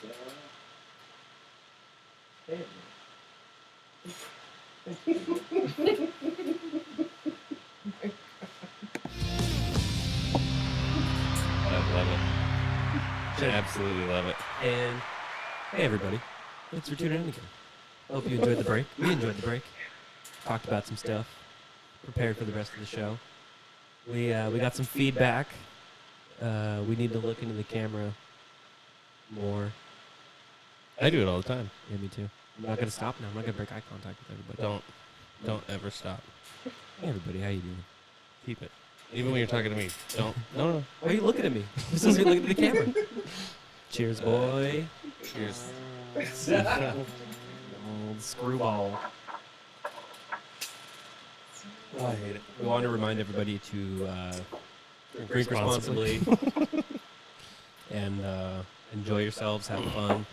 I love it. I absolutely love it. And hey, everybody. Thanks for tuning in again. Hope you enjoyed the break. We enjoyed the break. Talked about some stuff. Prepared for the rest of the show. We got some feedback. We need to look into the camera more. I do it all the time. Yeah, me too. I'm not gonna stop now. I'm not gonna break eye contact with everybody. Don't ever stop. Hey, everybody. How you doing? Keep it. Even when you're talking to me. Don't. No. Why are you looking at me? This is me looking at the camera. Cheers, boy. Cheers. Old screwball. Oh, I hate it. We want to remind everybody to drink responsibly and enjoy yourselves, have fun,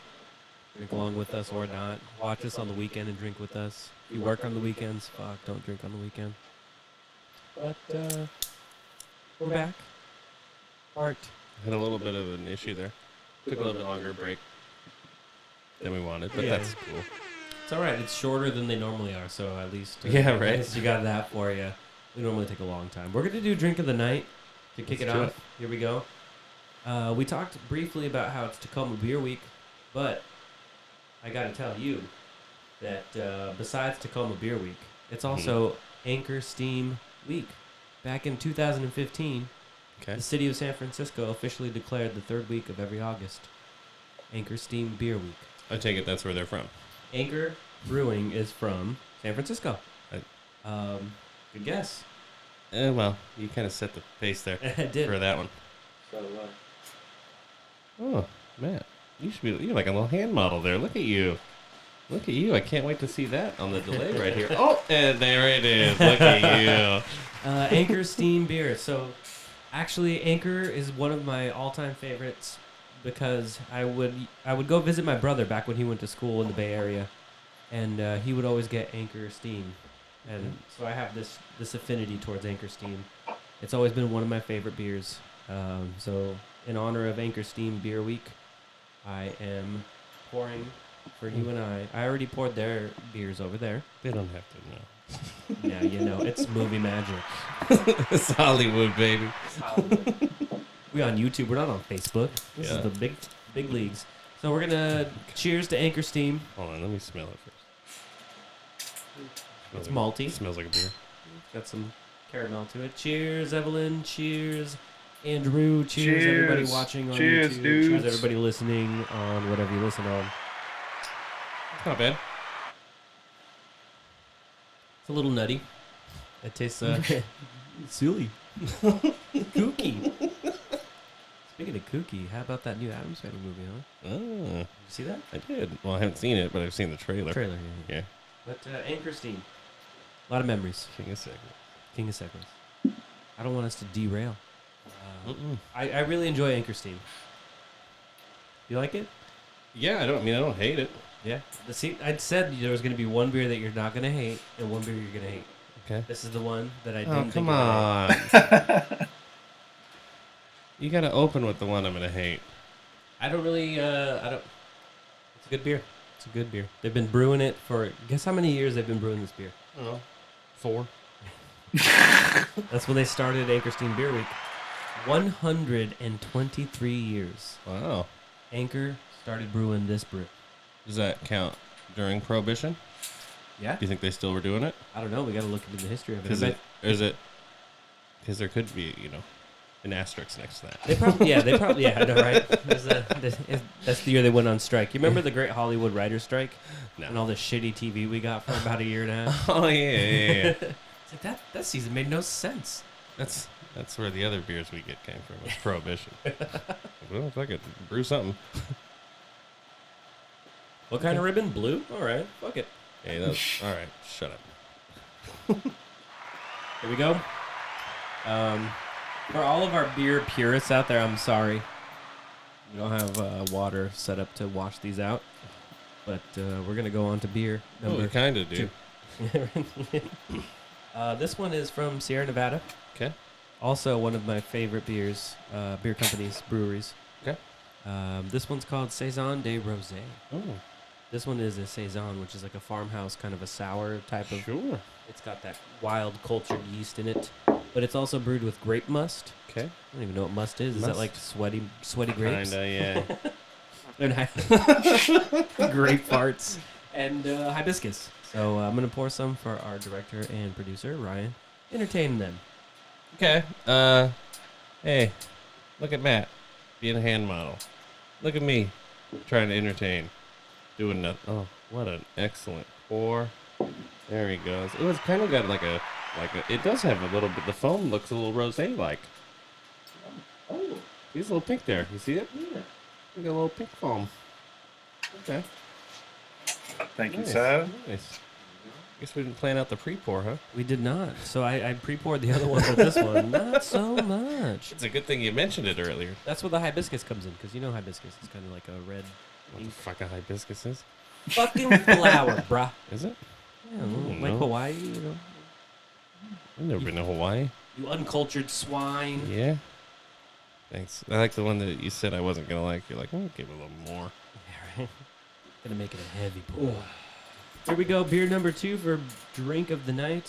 drink along with us or not. Watch us on the weekend and drink with us. If you work on the weekends, fuck, don't drink on the weekend. But we're back. Art. Had a little bit of an issue there. Took a little bit longer break than we wanted, but Yeah. that's cool. It's all right. It's shorter than they normally are, so at least Yeah, right. At least you got that for you. We normally take a long time. We're gonna do drink of the night to kick Let's it do off. Here we go. We talked briefly about how it's Tacoma Beer Week, but I gotta tell you that besides Tacoma Beer Week, it's also Anchor Steam Week. Back in 2015, Okay. the city of San Francisco officially declared the third week of every August Anchor Steam Beer Week. I take it that's where they're from. Anchor Brewing is from San Francisco. Right. Good guess. Well, you kind of set the pace there I did. for that one. Oh, Matt, you're like a little hand model there. Look at you. Look at you. I can't wait to see that on the delay right here. Oh, and there it is. Look at you. Anchor Steam Beer. So, actually, Anchor is one of my all-time favorites because I would go visit my brother back when he went to school in the Bay Area, and he would always get Anchor Steam, and so I have this affinity towards Anchor Steam. It's always been one of my favorite beers. So, in honor of Anchor Steam Beer Week, I am pouring for you and I. I already poured their beers over there. They don't have to know. Yeah, you know, it's movie magic. It's Hollywood, baby. We on YouTube. We're not on Facebook. This Yeah. is the big leagues. So we're gonna cheers to Anchor Steam. Hold on, let me smell it first. It's Smells malty. It smells like a beer. Got some caramel to it. Cheers, Evelyn. Cheers, Andrew. Cheers, everybody watching on Cheers, YouTube. dudes. Cheers, everybody listening on whatever you listen on. It's not bad. It's a little nutty. It tastes silly, kooky. Speaking of kooky, how about that new Addams Family movie, huh? Oh, You see that? I did. Well, I haven't seen it, but I've seen the trailer. Trailer. Yeah. But Anchor Steam. A lot of memories. King of Segment. King of Segments. I don't want us to derail. I really enjoy Anchor Steam. You like it? Yeah, I don't hate it. Yeah. See, I'd said there was going to be one beer that you're not going to hate and one beer you're going to hate. Okay. This is the one that I Oh, didn't come think on. You gotta open with the one I'm gonna hate. I don't really, It's a good beer. It's a good beer. They've been brewing it for, guess how many years they've been brewing this beer? I don't know. 4. That's when they started Anchor Steam Beer Week. 123 years. Wow. Anchor started brewing this brew. Does that count during Prohibition? Yeah? Do you think they still were doing it? I don't know. We got to look into the history of it. Is it? Because there could be, an asterisk next to that. They probably, I know, right? That's the year they went on strike. You remember the Great Hollywood Writers' Strike? No. And all the shitty TV we got for about a year and a half? Oh yeah. It's like that season made no sense. That's where the other beers we get came from. Was Prohibition. Well, if I could brew something. What kind of ribbon? Blue? All right. Fuck it. Hey, all right. Shut up. Here we go. For all of our beer purists out there, I'm sorry. We don't have water set up to wash these out. But we're going to go on to beer Oh, we number kind of do. 2. This one is from Sierra Nevada. Okay. Also one of my favorite beers, beer companies, breweries. Okay. This one's called Saison de Rosé. Oh, This one is a Saison, which is like a farmhouse, kind of a sour type of. sure. It's got that wild cultured yeast in it, but it's also brewed with grape must. Okay. I don't even know what must is. Is that Must. like sweaty grapes? Kinda, yeah. And grape farts and hibiscus. So I'm gonna pour some for our director and producer Ryan. Entertain them. Okay. Hey, look at Matt being a hand model. Look at me trying to entertain, doing nothing. Oh, what an excellent pour. There he goes. It was kind of got like a. It does have a little bit. The foam looks a little rosé like. Oh, he's a little pink there. You see it? Yeah. We got a little pink foam. Okay. Thank you, Nice, sir. Nice. Guess we didn't plan out the pre-pour, huh? We did not. So I pre-poured the other one, but this one not so much. It's a good thing you mentioned it earlier. That's where the hibiscus comes in, because you know hibiscus is kind of like a red What the fuck a hibiscus is? fucking flower, bruh. Is it? Yeah, don't like know. Hawaii, you know. I've never been to Hawaii. You uncultured swine. Yeah. Thanks. I like the one that you said I wasn't gonna like. You're like, oh, give it a little more. Yeah, right. Gonna make it a heavy pour. Here we go. Beer number 2 for drink of the night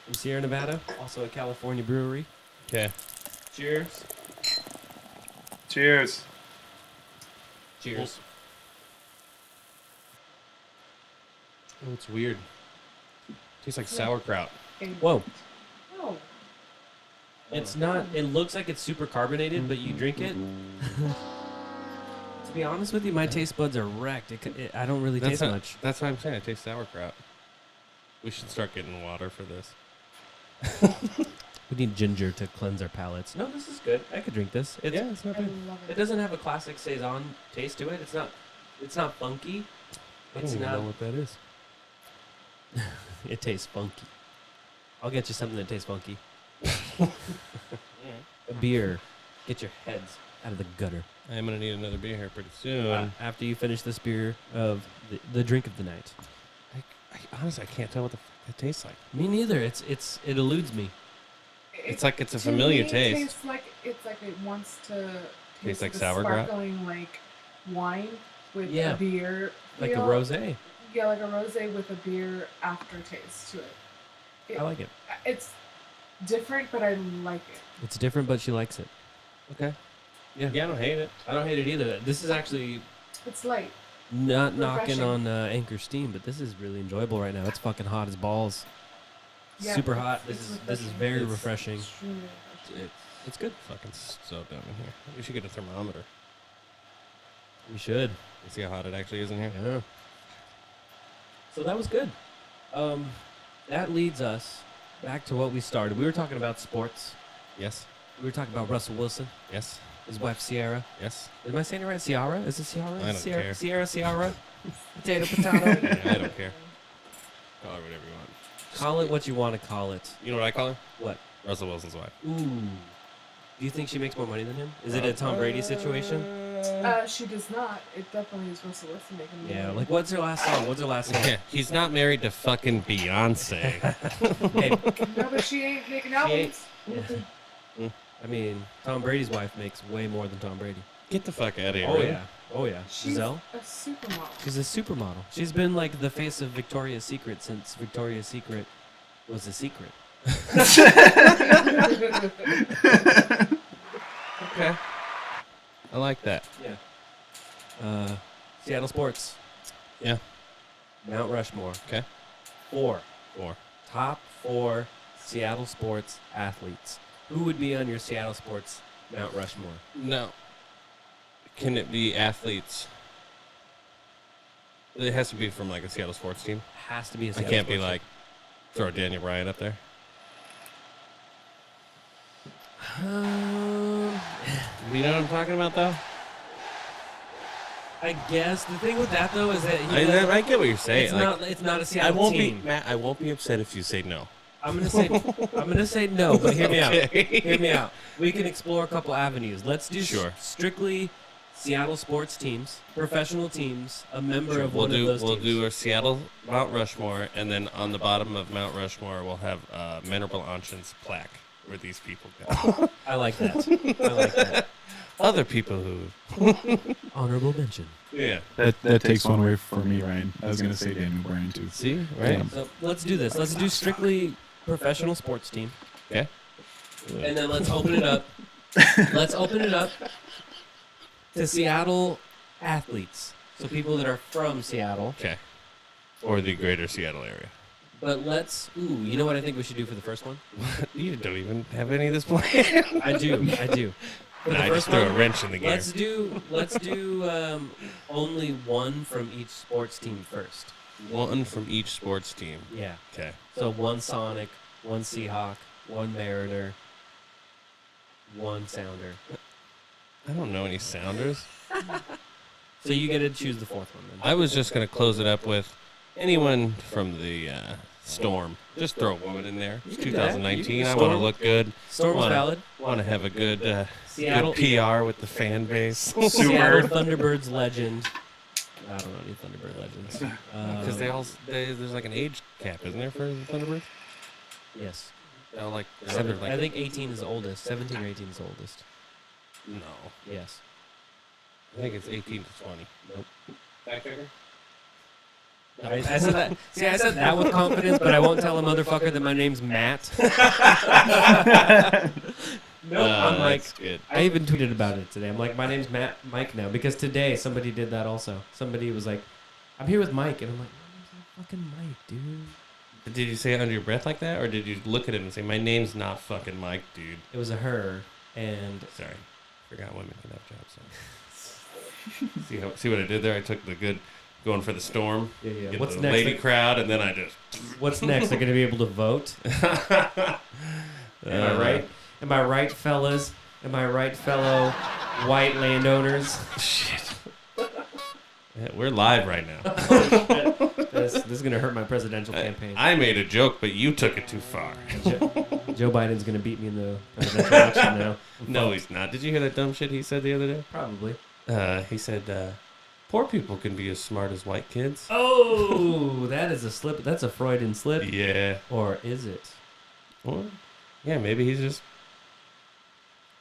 from Sierra Nevada, also a California brewery. Okay. Cheers. Cheers. Cheers. Oh, it's weird. Tastes like sauerkraut. Whoa. Oh, It's not. It looks like it's super carbonated, but you drink it. To be honest with you, my taste buds are wrecked. I don't really taste not- much. That's what I'm saying. I taste sauerkraut. We should start getting water for this. We need ginger to cleanse our palates. No, this is good. I could drink this. It's, Yeah, it's not I bad. love It it. doesn't have a classic saison taste to it. It's not. It's not funky. I don't It's even not. know what that is. It tastes funky. I'll get you something that tastes funky. A beer. Get your heads out of the gutter. I am gonna need another beer here pretty soon. After you finish this beer of the drink of the night. I honestly, I can't tell what the fuck it tastes like. Me neither. It eludes me. It's like it's a To familiar me, taste. It tastes like it wants to Tastes taste like the sauerkraut? sparkling like wine with Yeah. a beer. Like a feel. rosé. Yeah, like a rosé with a beer aftertaste to it. I like it. It's different, but I like it. It's different, but she likes it. Okay. Yeah. Yeah, I don't hate it. I don't hate it either. This is actually It's light. not knocking Refreshing. on Anchor Steam, but this is really enjoyable right now. It's fucking hot as balls. Yeah, Super it's- hot. it's This is refreshing. very It's- refreshing. Extremely refreshing. It's good. Fucking so down in here. We should get a thermometer. We should. You see how hot it actually is in here? Yeah. So that was good. That leads us back to what we started. We were talking about sports. Yes. We were talking about Russell Wilson, Yes. his wife Sierra. Yes. Am I saying it right? Ciara? Is it Ciara? I don't Sierra, care. Sierra, Ciara. Potato, potato. I don't care. Call her whatever you want. Call it what you want to call it. You know what I call her? What? Russell Wilson's wife. Ooh. Do you think she makes more money than him? Is it a Tom Brady situation? She does not. It definitely is Russell Wilson making the Yeah. money. Like, what's her last song? What's her last song? Yeah, he's not married to fucking Beyonce. Hey, No, but she ain't making ain't- albums. I mean, Tom Brady's wife makes way more than Tom Brady. Get the fuck out of here. Oh really? yeah. Oh yeah. She's Giselle. a supermodel. She's a supermodel. She's been like the face of Victoria's Secret since Victoria's Secret was a secret. Okay. I like that. Yeah. Seattle sports. Yeah. Mount Rushmore. Okay. 4. Four. Top 4 Seattle sports athletes. Who would be on your Seattle sports Mount Rushmore? No. Can it be athletes? It has to be from like a Seattle sports team. Has to be a I Seattle can't be sports like throw Daniel Bryan up there. team. You know what I'm talking about though? I guess the thing with that though is that I get what you're saying. it's not a I Seattle won't team. be Matt. I won't be upset if you say no. I'm gonna say no, but hear me out. Okay. Hear me out. We can explore a couple avenues. Let's do Sure. strictly Seattle sports teams, professional teams, a member of We'll one do of those we'll teams. do a Seattle Mount Rushmore, and then on the bottom of Mount Rushmore we'll have Venerable Anshin's plaque where these people go. I like that. I like that. other people who. Honorable mention. Yeah. That takes one away from me, Ryan. I was gonna say Daniel Bryan too. See, right? So let's do this. Let's do strictly professional sports team. Okay. And then let's open it up. Let's open it up to Seattle athletes. So people that are from Seattle. Okay. Or the greater Seattle area. But let's, you know what I think we should do for the first one? You don't even have any of this planned. I do. For the I just first throw a one, wrench in the game. let's do only one from each sports team first. One from each sports team. Yeah. Okay. So one Sonic, one Seahawk, one Mariner, one Sounder. I don't know any Sounders. So you get to choose the fourth one then. I was just gonna close it up with anyone from the Storm. Just throw a woman in there. It's You can do that. 2019. You I can want to Storm. look good. Storm's Wanna- valid. Want to have a good Seattle, PR with the fan base. Seattle Super. Thunderbirds legend. I don't know any Thunderbird legends. Because there's like an age cap, isn't there, for the Thunderbirds? Yes. They're all like, they're I think 18 is the oldest. 17 or 18 is the oldest. no. Yes. I think it's 18 to 20. Nope. Fact checker? I said that. See, I said that with confidence, but I won't tell a motherfucker that my name's Matt. Nope. I'm like, that's good. I even tweeted about it today. I'm like, my name's Mike now because today somebody did that also. Somebody was like, I'm here with Mike, and I'm like, my name's not fucking Mike, dude. Did you say it under your breath like that, or did you look at him and say, "My name's not fucking Mike, dude"? It was a her, and Sorry, forgot women can have jobs. So. see what I did there? I took the good, going for the Storm. yeah. Get What's the next? lady crowd, and then I just. What's next? They're gonna be able to vote. Am I right? Am I right, fellas? Am I right, fellow white landowners? Shit. Yeah, we're live right now. This is gonna hurt my presidential campaign. I made a joke, but you took it too far. Joe Biden's gonna beat me in the presidential election now. No, he's not. Did you hear that dumb shit he said the other day? Probably. He said, poor people can be as smart as white kids. Oh, that is a slip. That's a Freudian slip. Yeah. Or is it? Well, yeah, maybe he's just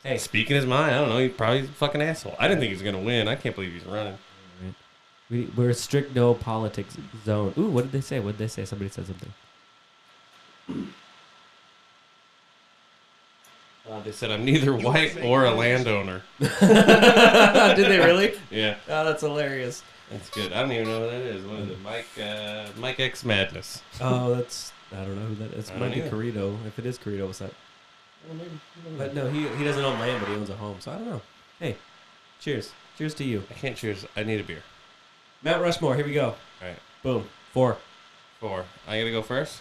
Hey, speaking his mind. I don't know. He's probably a fucking asshole. I didn't think he was going to win. I can't believe he's running. we're a strict no politics zone. Ooh, what did they say? What did they say? Somebody said something. They said, I'm neither white or a landowner. Did they really? Yeah, Oh, that's hilarious. that's good. I don't even know who that is. What is it? Mike X Madness. Oh, that's I don't know who that is. I It don't might be either. Carito. If it is Carito, what's that? But no, he doesn't own land, but he owns a home. So I don't know. Hey, cheers. Cheers to you. I can't cheers. I need a beer. Mount Rushmore, here we go. All right. Boom. 4. 4. I gotta go first?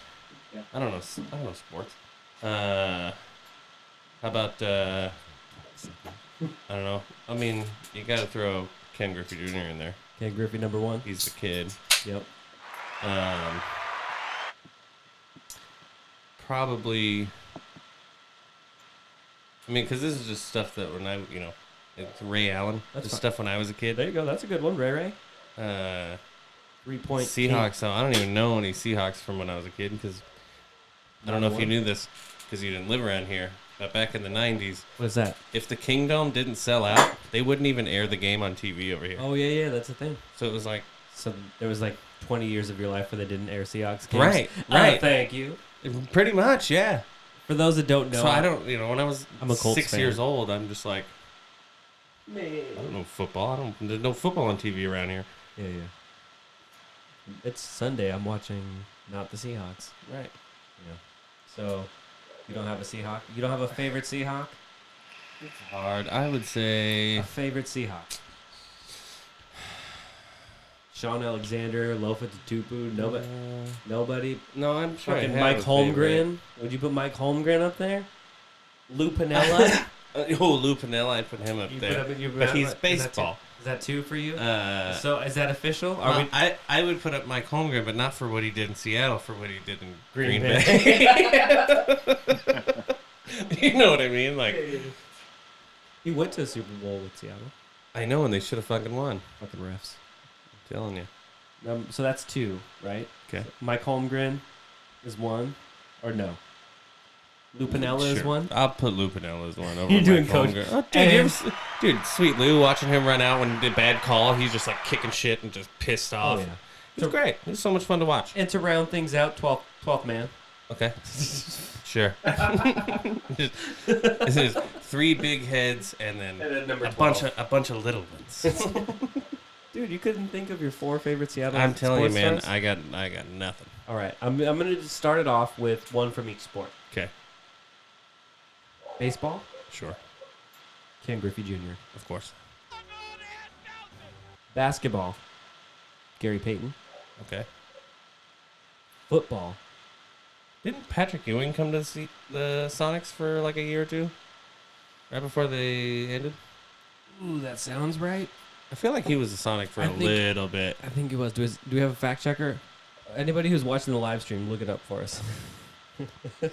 Yeah. I don't know sports. How about, I don't know. I mean, you gotta throw Ken Griffey Jr. in there. Ken Griffey, number 1. He's the kid. Yep. Probably. I mean, because this is just stuff that when it's Ray Allen. That's Just fine. stuff when I was a kid. There you go. That's a good one, Ray Ray. 3-point Seahawks. So I don't even know any Seahawks from when I was a kid because I don't know if you knew this because you didn't live around here. But back in the 90s, What is that? if the Kingdom didn't sell out, they wouldn't even air the game on TV over here. Oh, yeah, that's the thing. So it was like, So there was like 20 years of your life where they didn't air Seahawks games. right. Thank you. Pretty much, yeah. For those that don't know, So I don't, when I was I'm a Colts 6 fan. years old, I'm just like, I don't know football. There's no football on TV around here. Yeah. It's Sunday. I'm watching not the Seahawks. Right. Yeah. So you don't have a Seahawk? You don't have a favorite Seahawk? It's hard. I would say A favorite Seahawk? Sean Alexander, Lofa Tatupu, nobody. No, I'm sure. I Fucking have Mike a favorite. Holmgren. Would you put Mike Holmgren up there? Lou Pinella? Lou Pinella, I'd put him up You there. put up- you put But up- he's is that baseball. Is that 2 for you? Uh, So is that official? well, I would put up Mike Holmgren, but not for what he did in Seattle, for what he did in Green Green Bay. Bay. You know what I mean? Like, He went to a Super Bowl with Seattle. I know, and they should have fucking won. Fucking refs. I'm telling you. So that's 2, right? Okay. Mike Holmgren is 1, or no? Lou Piniella is Sure. one. I'll put Lou Piniella as one over You're my doing phone Coach. girl. Oh, dude, dude, sweet Lou, watching him run out when he did bad call, he's just like kicking shit and just pissed off. Oh yeah. It's great. It's so much fun to watch. And to round things out, 12th man. Okay. Sure. This is 3 big heads and then number a bunch of little ones. Dude, you couldn't think of your 4 favorite Seattle I'm telling you, sports man, stars? I got nothing. All right, I'm going to start it off with one from each sport. Okay. Baseball, Sure. Ken Griffey Jr. Of course. Basketball, Gary Payton. Okay. Football, Didn't Patrick Ewing come to see the Sonics for like a year or two? Right before they ended? ooh, that sounds right. I feel like he was a Sonic for I a think- little bit. I think it was. Do we have a fact checker? Anybody who's watching the live stream, look it up for us.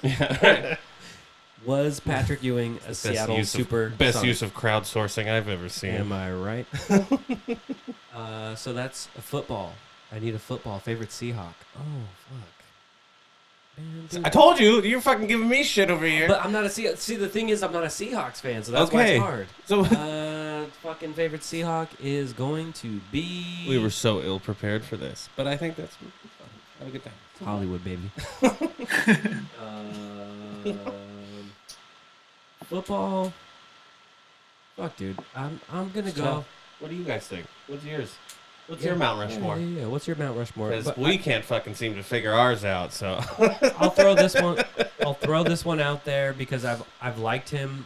Yeah, right. Was Patrick Ewing a Seattle Best Sonic? use of crowdsourcing I've ever seen. Am I right? So that's a football. I need a football. Favorite Seahawk. Oh, fuck. Man, dude. I told you, you're fucking giving me shit over here. But I'm not a Seahawks. See, the thing is, I'm not a Seahawks fan, so that's why Okay. it's hard. So Fucking favorite Seahawk is going to be we were so ill prepared for this, but I think that's fun. Have a good time. Hollywood, baby. Football. Fuck, dude. I'm gonna go. So, what do you guys think? What's yours? What's Yeah, your Mount Rushmore? Yeah. What's your Mount Rushmore? Because But we can't fucking seem to figure ours out. So I'll throw this one. I'll throw this one out there because I've liked him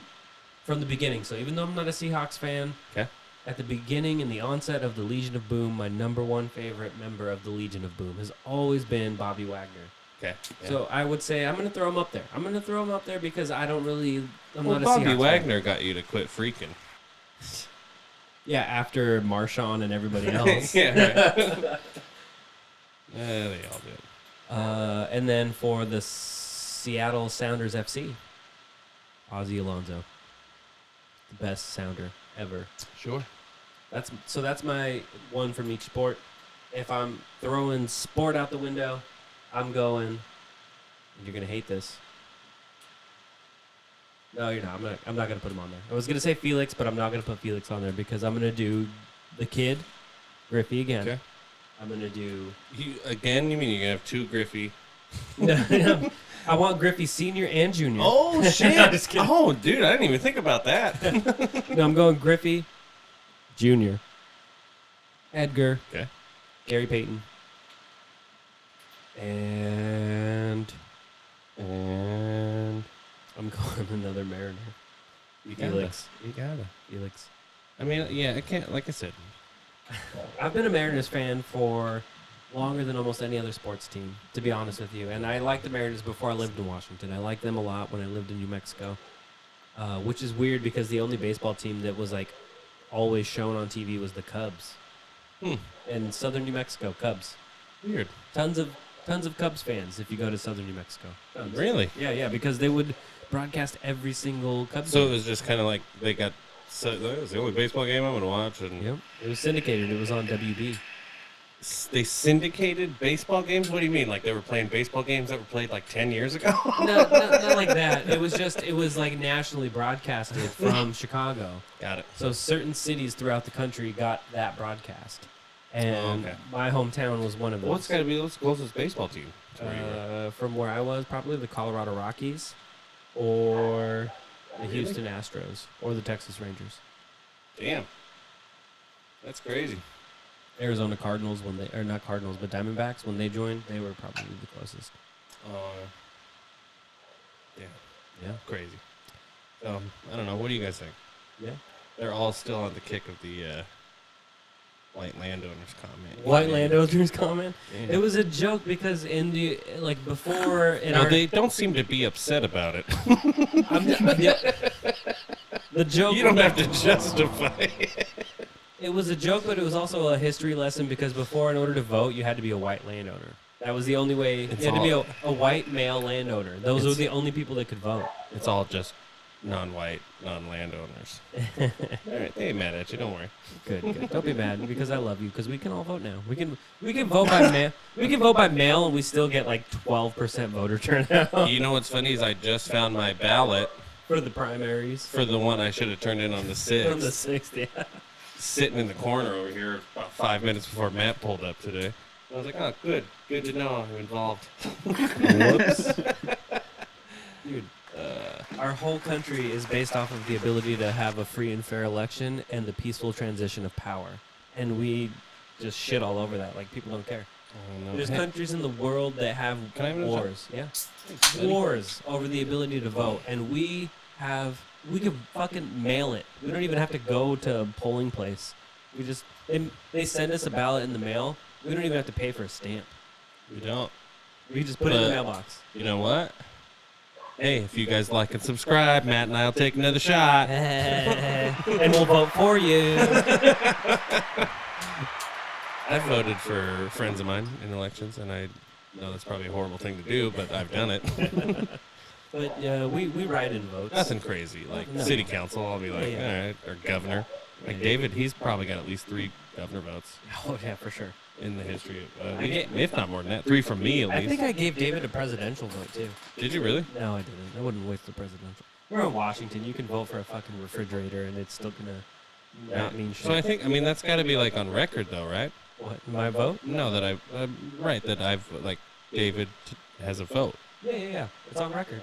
from the beginning. So even though I'm not a Seahawks fan, Okay. at the beginning and the onset of the Legion of Boom, my number one favorite member of the Legion of Boom has always been Bobby Wagner. okay. Yeah. So I would say I'm gonna throw him up there. I'm gonna throw him up there because I don't really. I'm well, not a Bobby Seahawks fan. Wagner got you to quit freaking. Yeah, after Marshawn and everybody else. Yeah, right. Yeah, they all did. And then for the Seattle Sounders FC, Ozzie Alonso, the best sounder ever. Sure. That's my one from each sport. If I'm throwing sport out the window, I'm going. You're gonna hate this. No, you're not. I'm not gonna put him on there. I was gonna say Felix, but I'm not gonna put Felix on there because I'm gonna do the kid, Griffey again. Okay. I'm gonna do. You mean you're gonna have 2 Griffey? No, I want Griffey Senior and Junior. Oh shit! I'm just kidding. Oh, dude, I didn't even think about that. No, I'm going Griffey, Junior, Edgar, Okay. Gary Payton, and I'm going another Mariner. Felix. You gotta. Felix. I mean, yeah, I can't. Like I said, I've been a Mariners fan for longer than almost any other sports team, to be honest with you. And I liked the Mariners before I lived in Washington. I liked them a lot when I lived in New Mexico, which is weird because the only baseball team that was like always shown on TV was the Cubs. In southern New Mexico, Cubs. weird. Tons of Cubs fans if you go to southern New Mexico. Tons. Really? Yeah, because they would broadcast every single Cubs So it game. was just kind of like they got. So that was the only baseball game I'm gonna watch, and Yep. It was syndicated. It was on WB. they syndicated baseball games. What do you mean? Like they were playing baseball games that were played like 10 years ago? No, not like that. It was like nationally broadcasted from Chicago. Got it. So certain cities throughout the country got that broadcast. And okay. my hometown was one of those. What's got to be the closest baseball team? To where you were? From where I was, probably the Colorado Rockies or the Really? Houston Astros or the Texas Rangers. Damn. That's crazy. Arizona Cardinals or not Cardinals, but Diamondbacks when they joined, they were probably the closest. Yeah. Yeah. Crazy. I don't know. What do you guys think? Yeah. They're all still on the kick of the white landowners comment. White landowners comment. Yeah. It was a joke because in the before in No, our they don't seem to be upset about it. the joke You don't have to justify it. It was a joke, but it was also a history lesson because before, in order to vote, you had to be a white landowner. That was the only way. It's You had to be all- a white male landowner. Those were It's- the only people that could vote. It's all just non-white, non-landowners. All right, they ain't mad at you. Don't worry. Good. Don't be mad because I love you. Because we can all vote now. We can vote by mail. We can vote by mail, and we still get like 12% voter turnout You know what's funny is I just found my ballot for the primaries. for the one I should have turned in on the On the 6th. 6th, yeah. Sitting in the corner over here about 5 minutes before Matt pulled up today. I was like, oh, good to know I'm involved. Whoops. Dude, our whole country is based off of the ability to have a free and fair election and the peaceful transition of power. And we just shit all over that. Like, people don't care. There's countries in the world that have Can I have another wars. Yeah. Wars over the ability to vote. And we can fucking mail it. We don't even have to go to a polling place. They send us a ballot in the mail. We don't even have to pay for a stamp. We don't. We just put it in the But- mailbox. You know what? Hey, if you guys like and subscribe, Matt and I'll take another shot. And we'll vote for you. I've voted for friends of mine in elections, and I know that's probably a horrible thing to do, but I've done it. But we write in votes. Nothing crazy. Like No. city council, I'll be like, Yeah, yeah. all right, or governor. Like David, he's probably got at least 3 governor votes Oh yeah, for sure. in the history of, I get- if not more than that. 3 from me, at I least. think I gave David a presidential vote too. Did you really? No, I didn't. I wouldn't waste the presidential. We're in Washington. You can vote for a fucking refrigerator, and it's still gonna not mean shit. So I think, that's got to be like on record, though, right? What? My vote? No, that that I've, like, David has a vote. Yeah. It's on record.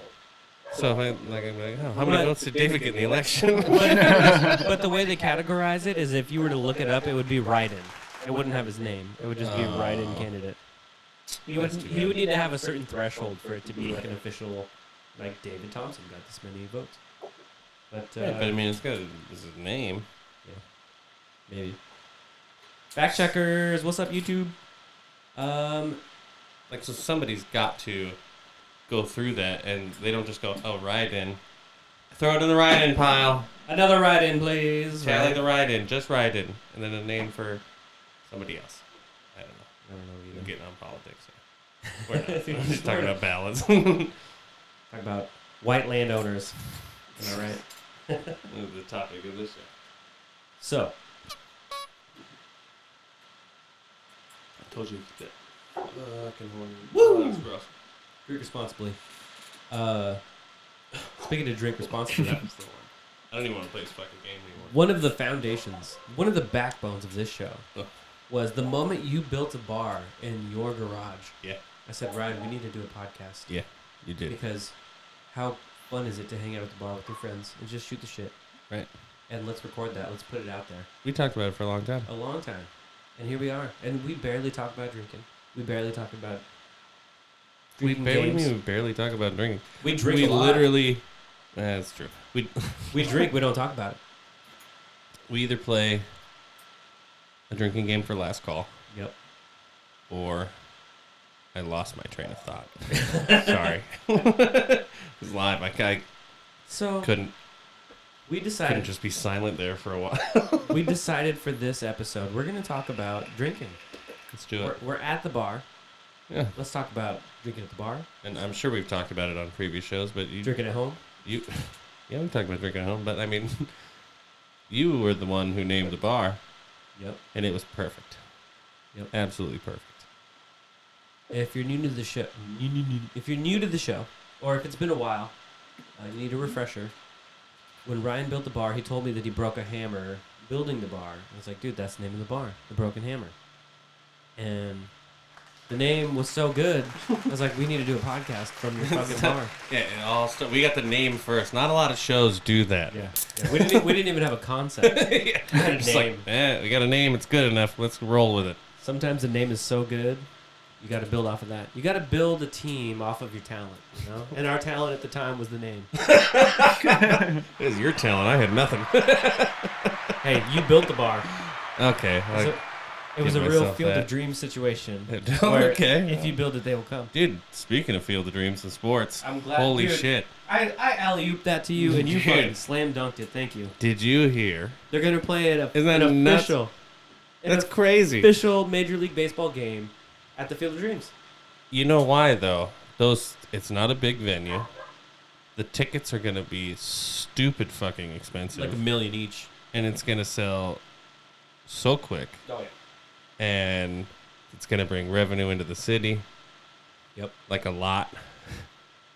So if I'm like, oh, how many But- votes did David get in the election? But the way they categorize it is, if you were to look it up, it would be write-in. It wouldn't have his name. It would just be a write-in candidate. He would need to have a certain threshold for it to be like an official, like David Thompson got this many votes. But Yeah, but I mean, it's got his name. maybe. Fact checkers, what's up, YouTube? Like, so somebody's got to go through that, and they don't just go, oh, write-in. Throw it in the write-in pile. Another write-in, please. Tally the write-in. Just write-in. And then a name for somebody else. I don't know. I don't know We're either. getting on politics. We're not. I'm just talking about ballots. Talk about white landowners. Am I right? The topic of this show. So, I told you that. Fucking horny. Woo! That's gross. drink responsibly. Speaking of drink responsibly, That's the one. I don't even want to play this fucking game anymore. one of the foundations, one of the backbones of this show Ugh. was the moment you built a bar in your garage. Yeah. I said, Ryan, we need to do a podcast. Yeah, you did. Because how fun is it to hang out at the bar with your friends and just shoot the shit? Right. And let's record that. Let's put it out there. We talked about it for a long time. A long time. And here we are. And we barely talk about drinking. We barely talk about drinking games. We barely talk about drinking. We drink We a lot. literally. That's true. We drink. We don't talk about it. We either play a drinking game for last call, Yep. or I lost my train of thought. Sorry. It was live. I So couldn't we decided. just be silent there for a while. We decided for this episode we're going to talk about drinking. Let's do it. We're at the bar. Yeah. Let's talk about drinking at the bar. And I'm sure we've talked about it on previous shows, but Drinking at home. yeah, we talked about drinking at home, but I mean, you were the one who named the bar, Yep. and it was perfect. Yep. Absolutely perfect. If you're new to the show, or if it's been a while, you need a refresher. When Ryan built the bar, he told me that he broke a hammer building the bar. I was like, dude, that's the name of the bar, the Broken Hammer. And the name was so good, I was like, we need to do a podcast from your fucking bar. Yeah, it all we got the name first. Not a lot of shows do that. Yeah. We didn't even have a concept. Yeah. We had a Just like, name. we got a name. It's good enough. Let's roll with it. Sometimes the name is so good, you got to build off of that. You got to build a team off of your talent, you know? And our talent at the time was the name. It was your talent. I had nothing. Hey, you built the bar. Okay. So it was a give real myself Field that. of Dreams situation. Oh, where okay. If you build it, they will come. Dude, speaking of Field of Dreams and sports, I'm glad. holy dude, shit. I alley-ooped that to you, and you Dude. fucking slam dunked it. Thank you. Did you hear? They're going to play Isn't that an nuts? official. That's crazy. Official Major League Baseball game at the Field of Dreams. You know why though? It's not a big venue. the tickets are gonna be stupid fucking expensive, Like $1 million each. and it's gonna sell so quick, Oh yeah. and it's gonna bring revenue into the city. Yep. Like a lot,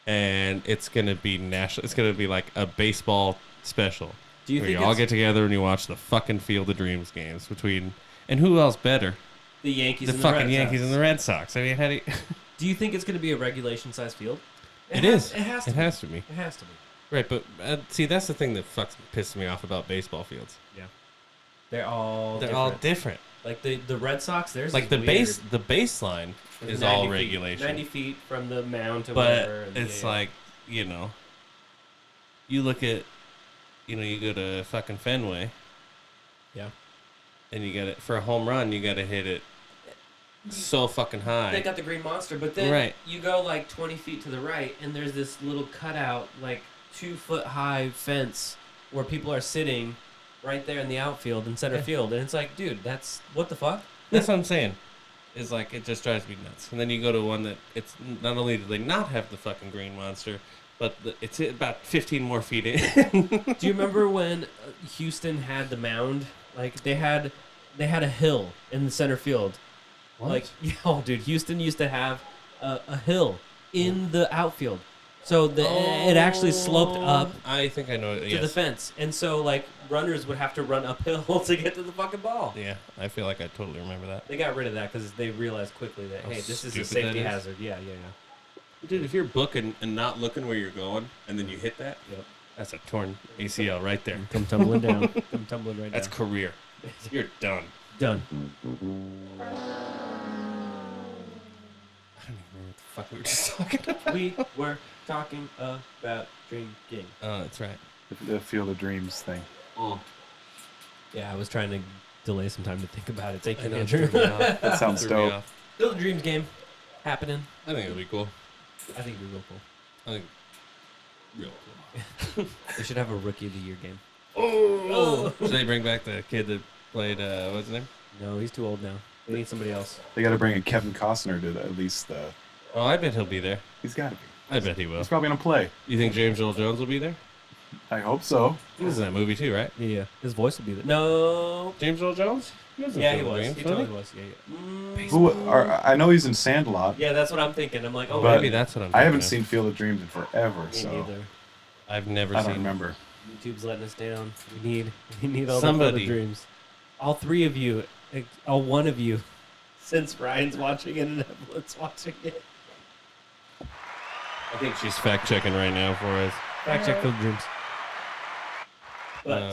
and it's gonna be national. It's gonna be like a baseball special. Do you where think you all it's get together and you watch the fucking Field of Dreams games between, and who else better? the Yankees The and fucking the Red Yankees Sox? and the Red Sox. I mean, how do you, Do you think it's going to be a regulation size field? It is. It has to. it be. has to be. It has to be. Right, but see, that's the thing that pisses me off about baseball fields. They're all. They're different. all different. Like the Red Sox. There's Like the baseline is all regulation. 90 feet from the mound to But whatever. and it's yeah. like, you know, you look at, you go to fucking Fenway. Yeah. And you got it for a home run. You got to hit it so fucking high. They got the green monster, but then Right. you go like 20 feet to the right, and there's this little cutout, like 2-foot high fence where people are sitting right there in the outfield in center Yeah. field, and it's like, dude, that's what the fuck? That's what I'm saying. Is like it just drives me nuts. And then you go to one that it's not only do they not have the fucking green monster, but it's about 15 more feet in. Do you remember when Houston had the mound? Like they had a hill in the center field. What? Like, oh, dude, Houston used to have a hill in the outfield, so it actually sloped up I think I know it. to Yes. the fence, and so like runners would have to run uphill to get to the fucking ball. Yeah, I feel like I totally remember that. They got rid of that because they realized quickly that How hey, this is a stupid safety that is. hazard. Yeah. Dude, if you're booking and not looking where you're going, and then you hit that, Yep. that's a torn ACL right there. Come tumbling down. Come tumbling right That's down. career. You're done. Done. I don't even remember what the fuck we were just talking about. We were talking about drinking. Oh, that's right. The Field of Dreams thing. Yeah, I was trying to delay some time to think about it. Thank I you, know, Andrew. threw me off. That sounds Threw me dope. off. Still the Dreams game happening. I think it'll be cool. I think it'd be real cool. I think real cool. They should have a Rookie of the Year game. Oh! Should they bring back the kid that played, what's his name? No, he's too old now. We need somebody else. They got to bring in Kevin Costner to at least the. Oh, I bet he'll be there. He's got to be. I bet he will. He's probably gonna play. You think James Earl Jones will be there? I hope so. He was in that movie too, right? Yeah. His voice would be there. No. James Earl Jones? He was in Yeah, he Field of was. Dreams, He wasn't totally was. Yeah. Who? I know he's in Sandlot. Yeah, that's what I'm thinking. I'm like, oh, But Maybe that's what I'm I haven't thinking seen Field of Dreams in forever, me so neither. of. I've never I seen don't remember. YouTube's letting us down. We need all Somebody. the dreams. All three of you, all one of you, since Ryan's watching it and Evelyn's watching it. I think she's fact checking right now for us. Fact check Field of Dreams. But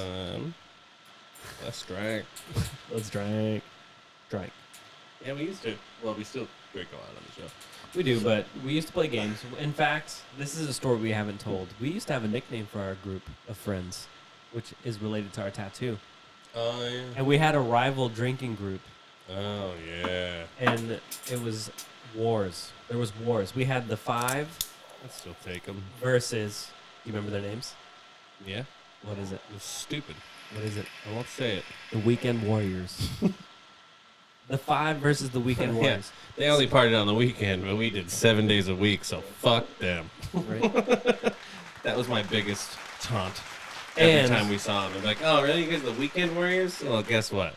Let's drink. let's drink. Drink. Yeah, we used to. Well, we still drink a lot on the show. We do, but we used to play games. In fact, this is a story we haven't told. We used to have a nickname for our group of friends, which is related to our tattoo. Oh, yeah. And we had a rival drinking group, Oh, yeah. and it was wars. There was wars. We had the Five I'd still take them. versus. Do you remember their names? Yeah. What is it? It was stupid. What is it? I won't say it. The Weekend Warriors. The Five versus the Weekend Yeah. Warriors. They only partied on the weekend, but we did 7 days a week, so fuck them. Right? That was my biggest taunt. Every And- time we saw them, I'm like, oh, really? You guys are the weekend warriors? Well, guess what?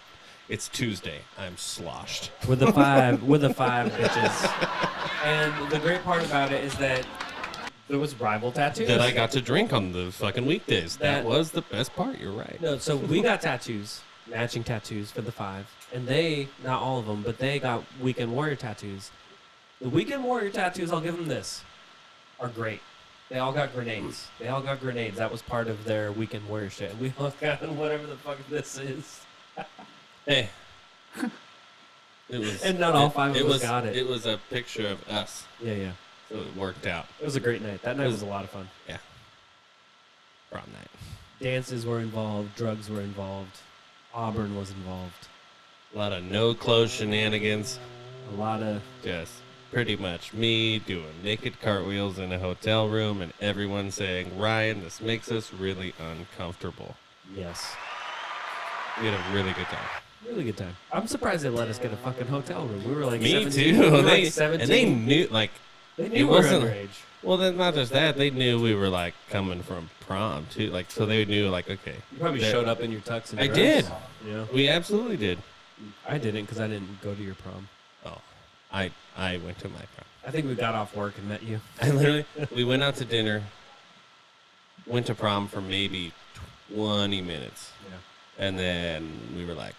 It's Tuesday. I'm sloshed. We're the five bitches. And the great part about it is that there was rival tattoos. That I got to drink on the fucking weekdays. That That- was the best part. You're right. No, so we got tattoos, matching tattoos for the Five, and they, not all of them, but they got Weekend Warrior tattoos. The Weekend Warrior tattoos, I'll give them this, are great. They all got grenades. That was part of their Weekend Warrior shit. And we all got whatever the fuck this is. Hey. It was. And not all five of us was, got it. It was a picture of us, Yeah. so it worked out. It was a great night. That night was a lot of fun. Prom night. Dances were involved. Drugs were involved. Auburn was involved. A lot of no clothes shenanigans. A lot of... Just pretty much me doing naked cartwheels in a hotel room and everyone saying, Ryan, this makes us really uncomfortable. Yes. We had a really good time. Really good time. I'm surprised they let us get a fucking hotel room. We were like Me 17. too. We were They, like 17. and they knew, like, They It knew we were wasn't- underage. Well, then not just that, they knew we were like coming from prom too. Like, so they knew like, okay, You probably that- showed up in your tux and I dress. did. Yeah. We absolutely did. I didn't because I didn't go to your prom. Oh, I went to my prom. I think we got off work and met you. I literally, we went out to dinner, went to prom for maybe 20 minutes, Yeah. and then we were like,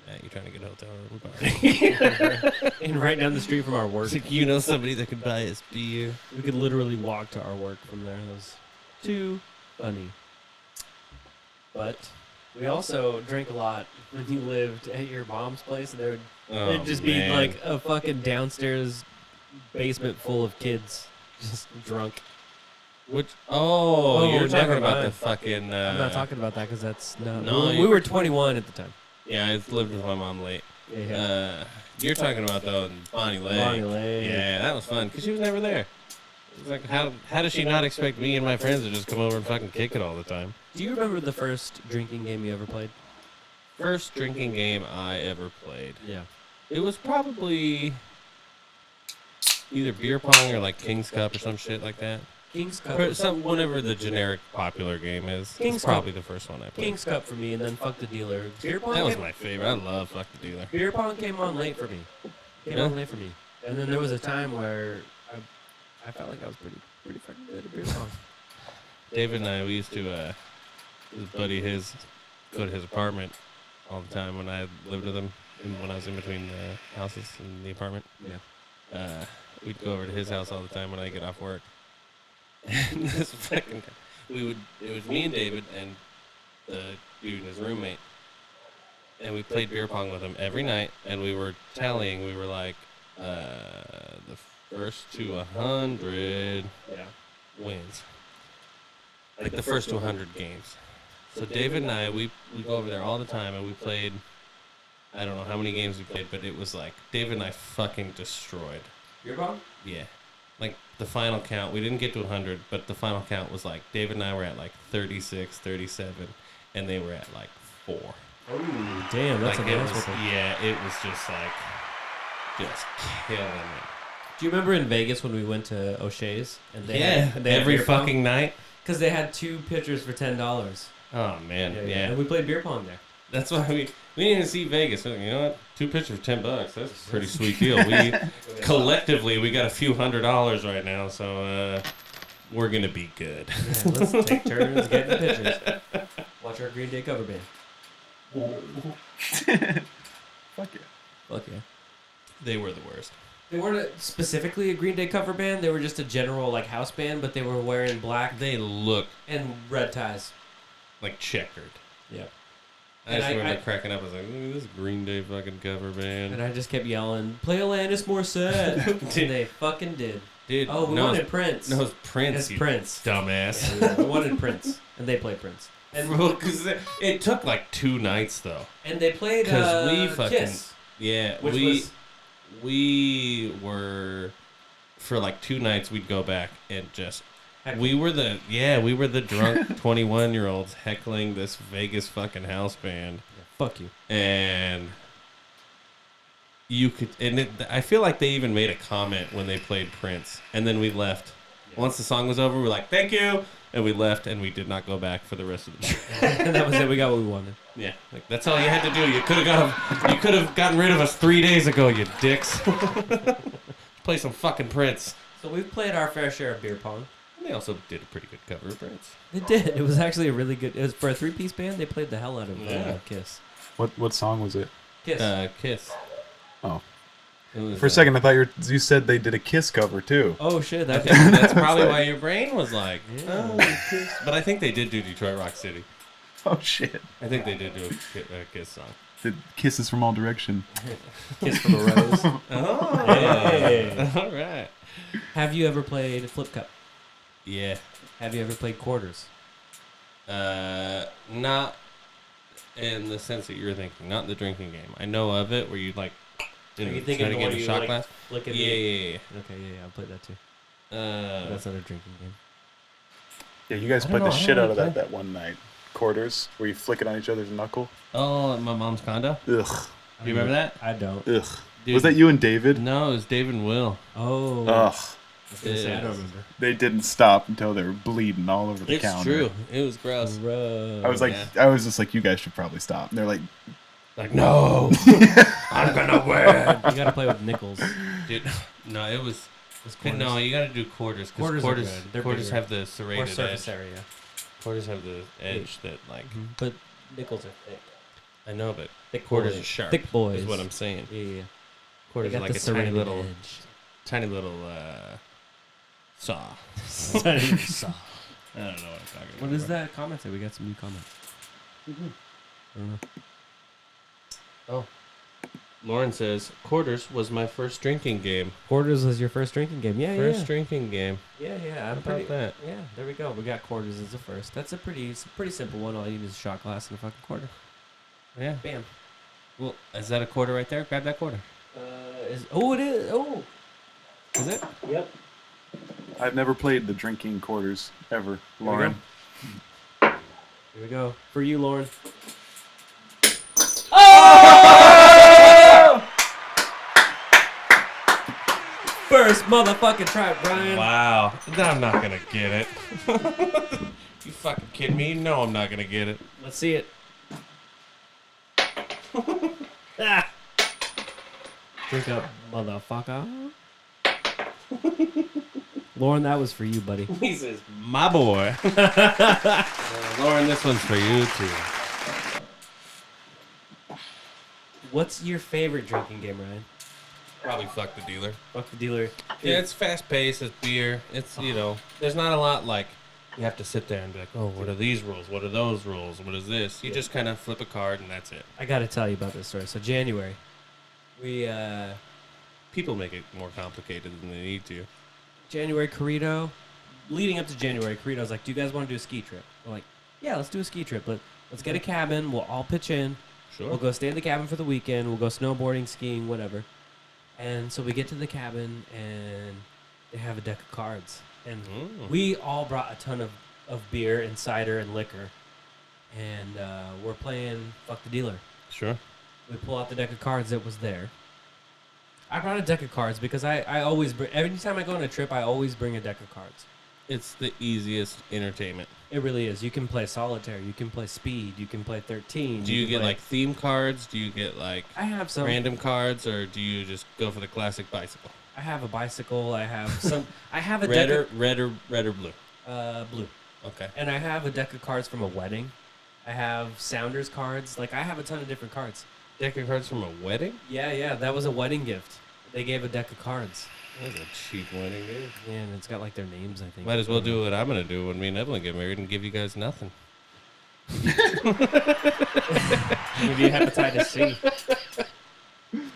Matt, you trying to get a hotel room party? And right down the street from our work. It's like, you know somebody that could buy us beer? We could literally walk to our work from there. It was too funny. But we also drank a lot when you lived at your mom's place, and there would Oh, it'd just be man. like a fucking downstairs basement full of kids just drunk. Which, Oh, you're never talking about mind. the fucking. I'm not talking about that because that's no, no. We you- were 21 at the time. Yeah, I lived with my mom late. Yeah. You're talking about though Bonnie Lake. Bonnie Lake. Yeah, that was fun because she was never there. It was like, how does she not expect me and my friends to just come over and fucking kick it all the time? Do you remember the first drinking game you ever played? First drinking game I ever played. Yeah. It was probably either beer pong or like King's Cup or some shit like that. King's Cup. Or some whatever the generic popular game is. King's It's Cup. probably the first one I played. King's Cup for me, and then Fuck the Dealer. Beer pong. That was came- my favorite. I love Fuck the Dealer. Beer pong came on late for me. Came Yeah? on late for me. And then there was a time where I felt like I was pretty fucking good at beer pong. David and I, we used to, his buddy his, go to his apartment all the time when I lived with him, and when I was in between the houses in the apartment. Yeah. We'd go over to his house all the time when I get off work. And this fucking guy, it was me and David and the dude and his roommate. And we played beer pong with him every night, and we were tallying, we were like, the first to 100 Yeah. wins. Like the first to 100 games. So David and I, we go over there all the time, and we played, I don't know how many games we played, but it was like, David and I fucking destroyed. Beer pong? Yeah. Like the final count, we didn't get to 100, but the final count was like, David and I were at like 36, 37, and they were at like 4. Oh, damn, that's Like a it nice was, one. yeah, it was just like, just killing it. Do you remember in Vegas when we went to O'Shea's and they Yeah, had, they had every beer pong? fucking night. Because they had 2 pitchers for $10. Oh man, yeah. And we played beer pong there. That's why we didn't even see Vegas. We're like, you know what? 2 pitchers for $10. That's a pretty sweet deal. We collectively we got a few $100s right now, so we're gonna be good. Yeah, let's take turns getting the pitchers. Watch our Green Day cover band. Fuck yeah. Fuck yeah. They were the worst. They weren't specifically a Green Day cover band. They were just a general like house band, but they were wearing black They look and red ties. like checkered. Yeah. I And just I- remember cracking up. I was like, look at this Green Day fucking cover band. And I just kept yelling, "Play Alanis Morissette!" and they fucking did. Dude, Oh, we no, wanted it's, Prince. no, it's Prince. It's you Prince. dumbass. Yeah, we wanted Prince, and they played Prince. And Because it took like 2 nights though. they played 'Cause we fucking- Kiss, Yeah, which we was we were for like 2 nights. We'd go back and just heck, we were the drunk 21-year-olds heckling this Vegas fucking house band, fuck you. and you could I feel like they even made a comment when they played Prince, and then we left. Yeah. Once the song was over, we were like, "Thank you," and we left, and we did not go back for the rest of the trip. And that was it. We got what we wanted. Yeah, like that's all you had to do. You could have gotten rid of us 3 days ago, you dicks. Play some fucking Prince. So we've played our fair share of beer pong. They also did a pretty good cover of Prince. They did. It was actually a really good. It was for a 3-piece band. They played the hell out of Yeah. Kiss. What song was it? Kiss. Kiss. Oh. It was, For a second, I thought you said they did a Kiss cover too. Oh shit! I That think that's probably why your brain was like, Yeah. oh, Kiss. But I think they did do Detroit Rock City. Oh shit! I think they did do a Kiss song. The Kisses from All Direction. Kiss from a Rose. Oh, Hey. all right. Have you ever played Flip Cup? Yeah. Have you ever played Quarters? Not in the sense that you're thinking, not the drinking game. I know of it where you like, you Are know, you thinking try to the get one a you, shot like, glass. Look at Yeah, me. yeah, Okay, yeah, I played that too. yeah. That's not a drinking game. Yeah, you guys I don't played the know, I shit don't out of really that one night. Quarters, where you flick it on each other's knuckle. Oh, at my mom's condo. Ugh, Do you remember that? I don't. ugh. Dude, Was that you and David? No, it was David and Will. Oh. Ugh. gonna say, I It don't is. remember. They didn't stop until they were bleeding all over the It's counter. true. It was gross. I was like, Yeah. I was just like, you guys should probably stop. And they're like, Like, no, I'm gonna win. You gotta play with nickels. Dude, no, it was. It's No, quarters. you gotta do quarters. Quarters Because are quarters, good. They're quarters bigger. have the Or serrated surface edge. area. Quarters have the edge that, like, But nickels are thick. I know, but Thick quarters boys. are sharp. Thick boys. Is what I'm saying. Yeah, yeah. They Quarters got are like the a tiny serrated little, edge. tiny little saw. Tiny saw. I don't know what I'm talking about. What is that comment say? We got some new comments. I don't know. Oh, Lauren says quarters was my first drinking game. Quarters was your first drinking game. Yeah, First drinking game. yeah. Yeah, How I'm about pretty. that? Yeah, there we go. We got quarters as the first. That's a pretty simple one. All you need is a shot glass and a fucking quarter. Yeah. Bam. Well, is that a quarter right there? Grab that quarter. It is. Oh. Is it? Yep. I've never played the drinking quarters ever, we Lauren. Here we go. For you, Lauren. First motherfucking try, Brian. Wow. I'm not gonna get it. You fucking kidding me? No, I'm not gonna get it. Let's see it. Ah. Drink up, motherfucker. Lauren, that was for you, buddy. He says, my boy. Lauren, this one's for you too. What's your favorite drinking game, Ryan? Probably fuck the dealer. Fuck the dealer. Yeah, it's fast paced. It's beer. It's, you know, there's not a lot like you have to sit there and be like, oh, what are these rules? What are those rules? What is this? You just kind of flip a card and that's it. I gotta tell you about this story. So January, we People make it more complicated than they need to. January Corrido, leading up to January, Corrido's like, do you guys want to do a ski trip? We're like, yeah, let's do a ski trip. Let's get a cabin. We'll all pitch in. Sure. We'll go stay in the cabin for the weekend. We'll go snowboarding, skiing, whatever. And so we get to the cabin, and they have a deck of cards. And we all brought a ton of beer and cider and liquor. And we're playing Fuck the Dealer. Sure. We pull out the deck of cards that was there. I brought a deck of cards because I always bring, every time I go on a trip, I always bring a deck of cards. It's the easiest entertainment. It really is. You can play solitaire. You can play speed. You can play 13. Do you can get play- like theme cards? Do you get like I have some. random cards, or do you just go for the classic bicycle? I have a bicycle. I have some. I have a Red deck or red or blue? of blue, Okay. and I have a deck of cards from a wedding. I have Sounders cards. Like I have a ton of different cards. Deck of cards from a wedding? Yeah. That was a wedding gift. They gave a deck of cards. That's a cheap wedding, dude. Yeah, and it's got like their names. I think. Might as well do what I'm gonna do when me and Evelyn get married and give you guys nothing. Maybe hepatitis C.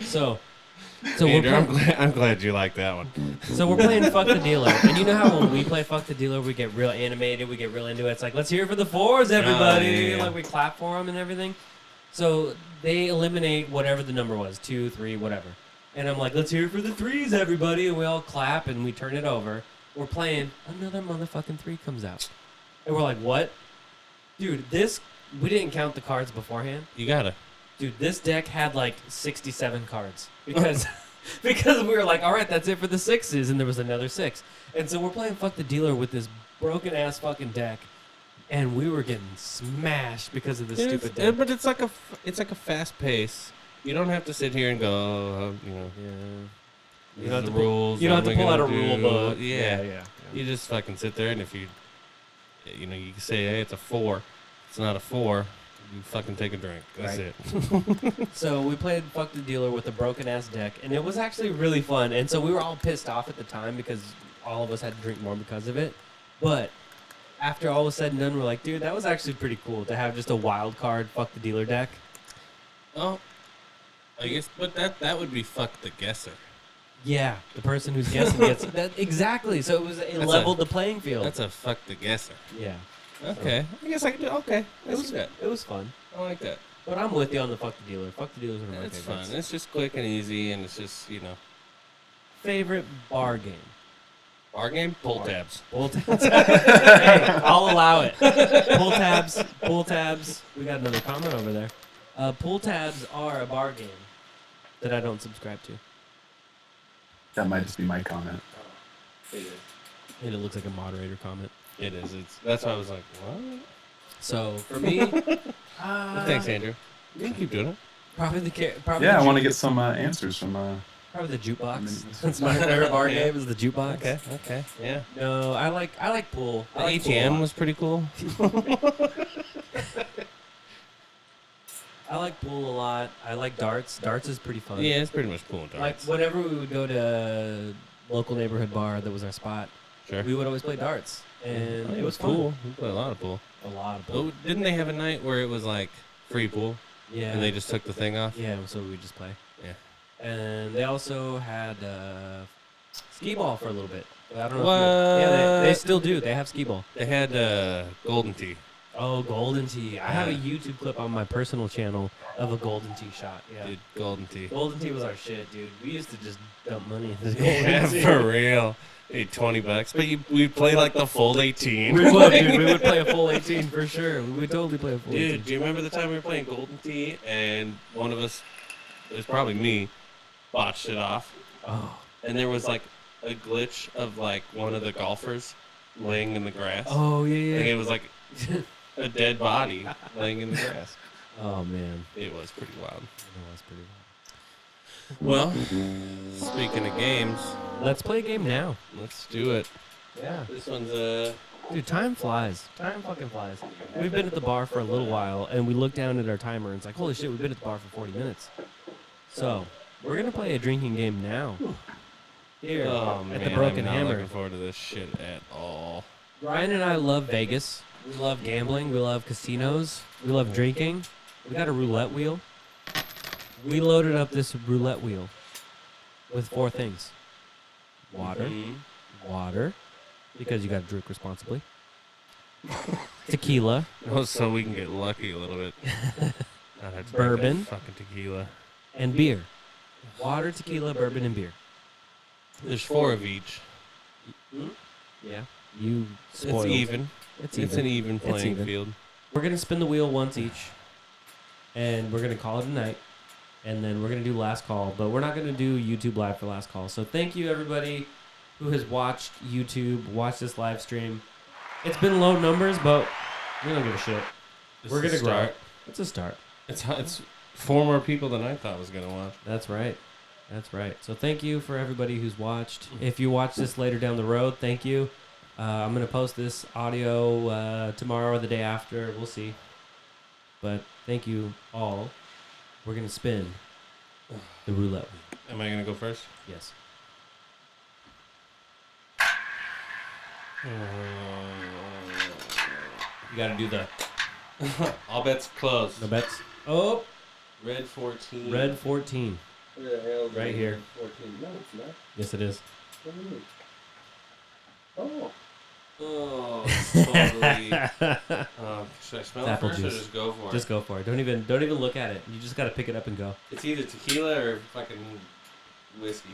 So we're Andrew, playing, I'm glad you like that one. so we're playing Fuck the Dealer, and you know how when we play Fuck the Dealer, we get real animated, we get real into it. It's like, let's hear it for the fours, everybody! yeah. Like we clap for them and everything. So they eliminate whatever the number was, 2, 3, whatever. And I'm like, let's hear it for the threes, everybody! And we all clap and we turn it over. We're playing, another motherfucking 3 comes out, and we're like, what? Dude, we didn't count the cards beforehand. You gotta. Dude, this deck had like 67 cards because because we were like, all right, that's it for the sixes, and there was another 6, and so we're playing Fuck the Dealer with this broken ass fucking deck, and we were getting smashed because of this stupid deck. But it's like a fast pace. You don't have to sit here and go, you know, Yeah. these You don't are have the to pull- rules. You don't what have to am I pull out a gonna rule do? book. Yeah. You just fucking sit there, and if you know, you can say, hey, it's a 4. It's not a 4. You fucking take a drink. That's Right. it. So we played Fuck the Dealer with a broken ass deck, and it was actually really fun. And so we were all pissed off at the time because all of us had to drink more because of it. But after all was said and done, we're like, dude, that was actually pretty cool to have just a wild card Fuck the Dealer deck. Oh, I guess, but that would be fuck the guesser. Yeah, the person who's guessing gets that exactly. So it leveled the playing field. That's a fuck the guesser. Yeah, Okay, I guess I can do. Okay, it I was see that. it was fun. I like that. But I'm with you on the Fuck the Dealer. Fuck the Dealer's one of my It's fun. favorites. It's just quick and easy, and it's just Favorite bar game. bar game. Pull tabs. Pull tabs. Hey, I'll allow it. Pull tabs. Pull tabs. We got another comment over there. Pull tabs are a bar game that I don't subscribe to. That might just be my comment. It is. And it looks like a moderator comment. It is. That's why I was like, what? So for me, Thanks, Andrew. You can keep doing it. probably probably Yeah, the I want to get some answers from. probably the jukebox. Amazing. That's my favorite bar Yeah. game is the jukebox. Okay. Yeah. No, I like pool. The I like pool a ATM lot. was pretty cool. I like pool a lot. I like darts. Darts is pretty fun. Yeah, it's pretty much pool and Like darts. whenever we would go to local neighborhood bar that was our spot, Sure. we would always play darts, and Oh, it was fun. cool. We played a lot of pool. A lot of Oh, pool. didn't they have a night where it was like free pool Yeah. and they just took the thing off? Yeah, so we would just play. Yeah. And they also had skee ball for a little bit. I don't know. What? Yeah, they still do. They have skee ball. They had Golden Tee. Oh, golden tee. I have a Yeah. YouTube clip on my personal channel of a golden tee shot. Yeah. Dude, Golden Tee. Golden tee was our shit, dude. We used to just dump money into golden Yeah, tee. for real. Hey, $20. But we'd play like the full 18. We would, dude. We would play a full 18 for sure. We would totally play a full 18. Dude, do you remember the time we were playing Golden Tee and one of us, it was probably me, botched it off? Oh. And there was like a glitch of like one of the golfers laying in the grass. Oh, Like, yeah, it was like a dead body laying in the grass. Oh, man. It was pretty wild. That was pretty Well, speaking of games, wild. Let's play a game now. let's do it. Yeah. This one's Dude, time flies. Time fucking flies. We've been at the bar for a little while, and we look down at our timer, and it's like, holy shit, we've been at the bar for 40 minutes. So, we're going to play a drinking game now. Here, oh at man, the Broken I'm not Hammer. looking forward to this shit at all. Ryan and I love Vegas. We love gambling. We love casinos. We love drinking. We got a roulette wheel. We loaded up this roulette wheel with 4 things. Water. Mhm. Water, because you got to drink responsibly. Tequila. Oh, so we can get lucky a little bit. Not have to drink that Bourbon. fucking tequila. And beer. Water, tequila, bourbon, and beer. There's 4 of each. Yeah. You spoiled. It's even. It's It's even. an even playing even. field. We're going to spin the wheel once each. And we're going to call it a night. And then we're going to do last call. But we're not going to do YouTube live for last call. So thank you, everybody who has watched YouTube, watched this live stream. It's been low numbers, but we don't give a shit. This We're is going to a grow. start. It's a start. It's 4 more people than I thought was gonna watch. That's right. That's right. So thank you for everybody who's watched. If you watch this later down the road, thank you. I'm going to post this audio tomorrow or the day after. We'll see. But thank you all. We're going to spin the roulette wheel. Am I gonna go first? Yes. You got to do the All bets closed. no bets. Oh, Red 14. red 14. Where the hell is Right it? here. 14. No, it's not. Yes, it is. What do you mean? Oh. Oh, totally. Should I smell it Apple first or juice. just go for Just it? go for it. Don't even look at it. You just got to pick it up and go. It's either tequila or fucking whiskey.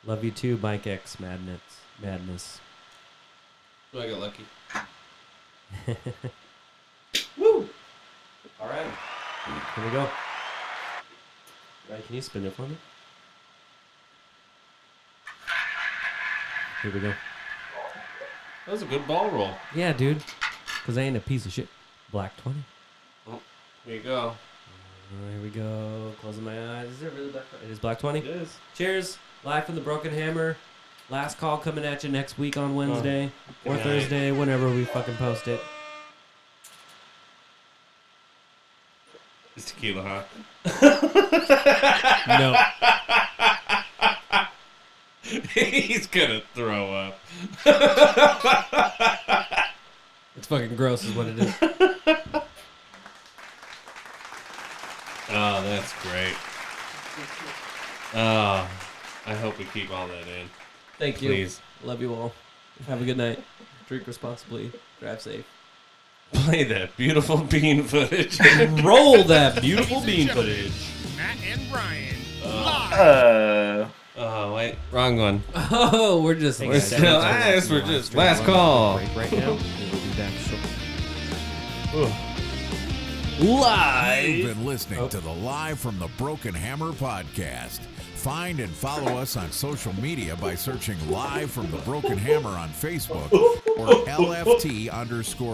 Love you too, Mike X Madness. Do I get lucky? Woo! All right. Here we go. Ryan, can you spin it for me? Here we go. That was a good ball roll. Yeah, dude. Because I ain't a piece of shit. Black 20. Here you go. Here we go. Closing my eyes. Is it really black 20? It is black 20. It is. Cheers. Live from the Broken Hammer. Last call coming at you next week on Wednesday or Good night. Thursday, whenever we fucking post it. It's tequila, No. huh? He's gonna throw up. It's fucking gross is what it is. Oh, that's great. Oh, I hope we keep all that in. Thank you. Please. Love you all. Have a good night. Drink responsibly. Drive safe. Play that beautiful bean footage. Roll that beautiful bean footage. Matt and Brian. Oh, wait. Wrong one. Oh, we're just. We're still last. We're just last call. Break right now. We'll do that short. Ooh. Live. You've been listening to the Live from the Broken Hammer podcast. Find and follow us on social media by searching Live from the Broken Hammer on Facebook or LFT_.